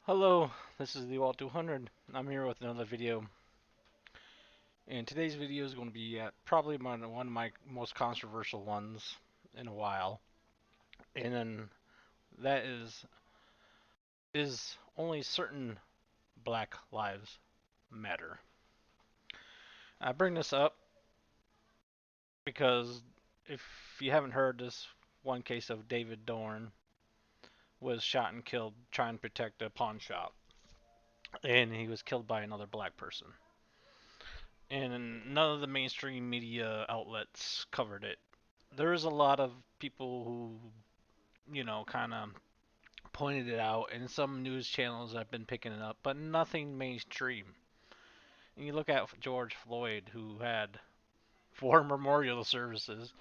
Hello, this is the Walt 200. I'm here with another video, and today's video is going to be probably one of my most controversial ones in a while, and then that is only certain Black Lives Matter. I bring this up because if you haven't heard, this one case of David Dorn was shot and killed trying to protect a pawn shop, and he was killed by another black person. And none of the mainstream media outlets covered it. There's a lot of people who, kind of pointed it out, and some news channels have been picking it up, but nothing mainstream. And you look at George Floyd, who had four memorial services,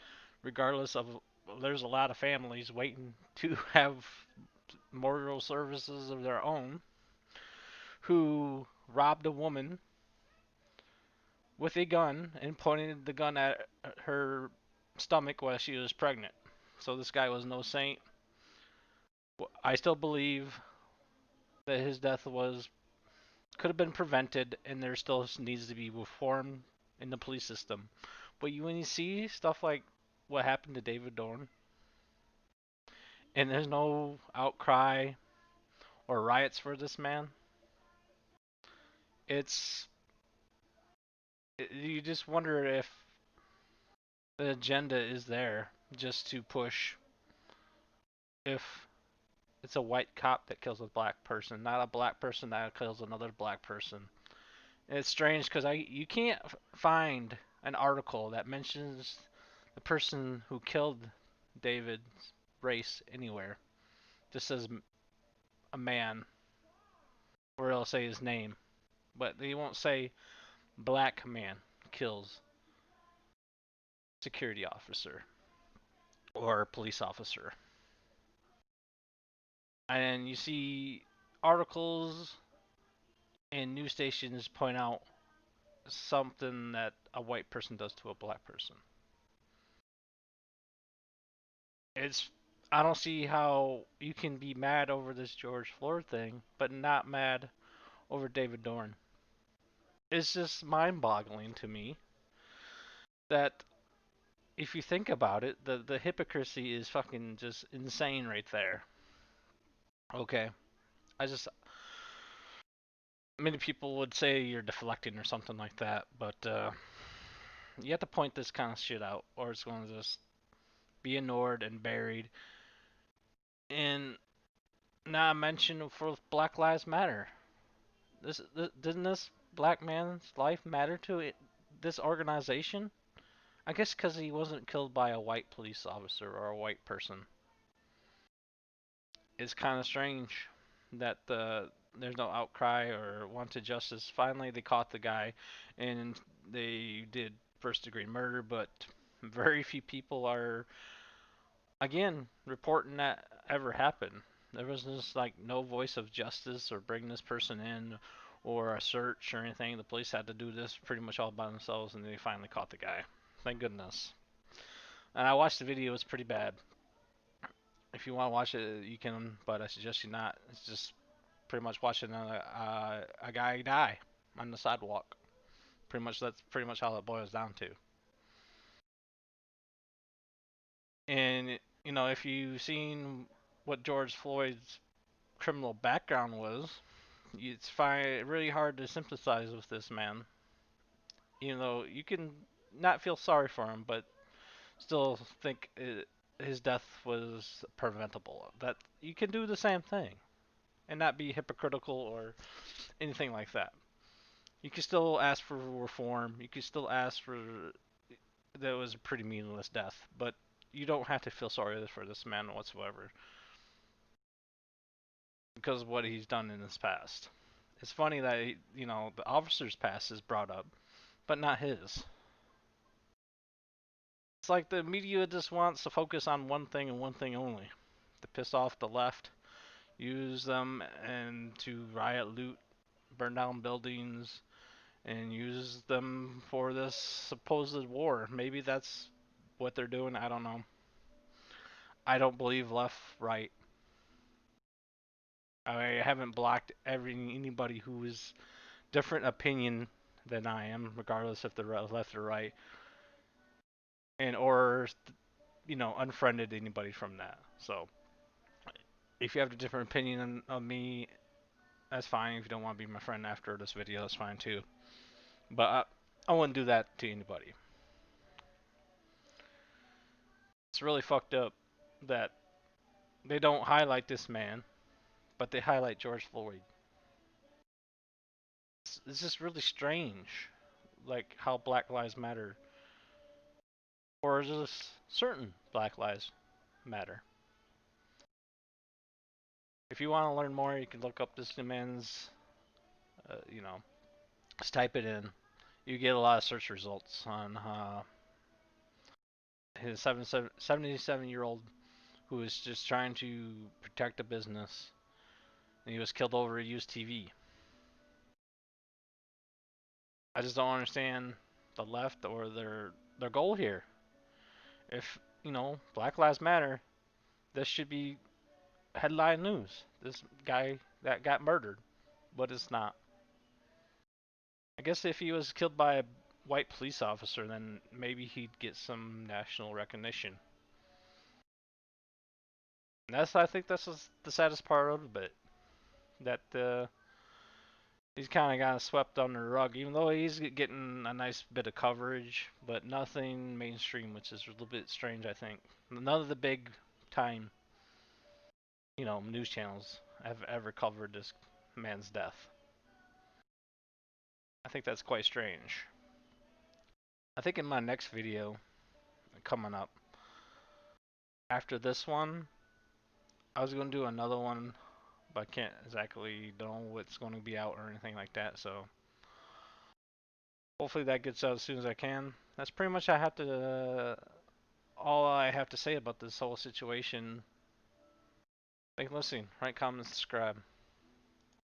regardless of, there's a lot of families waiting to have memorial services of their own, who robbed a woman with a gun and pointed the gun at her stomach while she was pregnant. So this guy was no saint. I still believe that his death was could have been prevented, and there still needs to be reform in the police system. But when you see stuff like what happened to David Dorn, and there's no outcry or riots for this man, it's you just wonder if the agenda is there just to push if it's a white cop that kills a black person, not a black person that kills another black person. And it's strange because you can't find an article that mentions the person who killed David's race anywhere. Just says a man, or it'll say his name, but they won't say black man kills security officer or police officer. And you see articles and news stations point out something that a white person does to a black person. It's I don't see how you can be mad over this George Floyd thing, but not mad over David Dorn. It's just mind-boggling to me that if you think about it, the hypocrisy is fucking just insane right there. Okay, I just many people would say you're deflecting or something like that, but you have to point this kind of shit out, or it's going to just be ignored and buried. And not mention for Black Lives Matter. This didn't this black man's life matter to this organization? I guess because he wasn't killed by a white police officer or a white person. It's kind of strange that there's no outcry or wanted justice. Finally, they caught the guy, and they did first degree murder, but very few people are again reporting that ever happened. There was just like no voice of justice or bring this person in or a search or anything. The police had to do this pretty much all by themselves, and they finally caught the guy. Thank goodness. And I watched the video; it's pretty bad. If you want to watch it, you can, but I suggest you not. It's just pretty much watching a guy die on the sidewalk. Pretty much that's pretty much how it boils down to. And if you've seen what George Floyd's criminal background was, it's really hard to sympathize with this man. You can not feel sorry for him, but still think his death was preventable. That you can do the same thing and not be hypocritical or anything like that. You can still ask for reform. You can still ask for that it was a pretty meaningless death, but you don't have to feel sorry for this man whatsoever because of what he's done in his past. It's funny that the officer's past is brought up, but not his. It's like the media just wants to focus on one thing and one thing only, to piss off the left, use them and to riot, loot, burn down buildings, and use them for this supposed war. Maybe that's what they're doing. I don't know. I don't believe left, right. I haven't blocked anybody who is different opinion than I am, regardless if they're left or right, and or unfriended anybody from that. So if you have a different opinion of me, that's fine. If you don't want to be my friend after this video, that's fine too. But I wouldn't do that to anybody. It's really fucked up that they don't highlight this man, but they highlight George Floyd. It's just really strange, like how Black Lives Matter, or just certain Black Lives Matter. If you want to learn more, you can look up this man's, just type it in. You get a lot of search results on his 77-year-old who was just trying to protect a business, and he was killed over a used TV. I just don't understand the left or their goal here. If Black Lives Matter, this should be headline news. This guy that got murdered, but it's not. I guess if he was killed by a white police officer, then maybe he'd get some national recognition. And I think that's the saddest part of it, that he's kind of got swept under the rug, even though he's getting a nice bit of coverage, but nothing mainstream, which is a little bit strange, I think. None of the big time, news channels have ever covered this man's death. I think that's quite strange. I think in my next video coming up after this one, I was going to do another one, but I can't exactly know what's going to be out or anything like that, so hopefully that gets out as soon as I can. That's pretty much all I have to say about this whole situation. Thanks for listening. Write, comment, subscribe.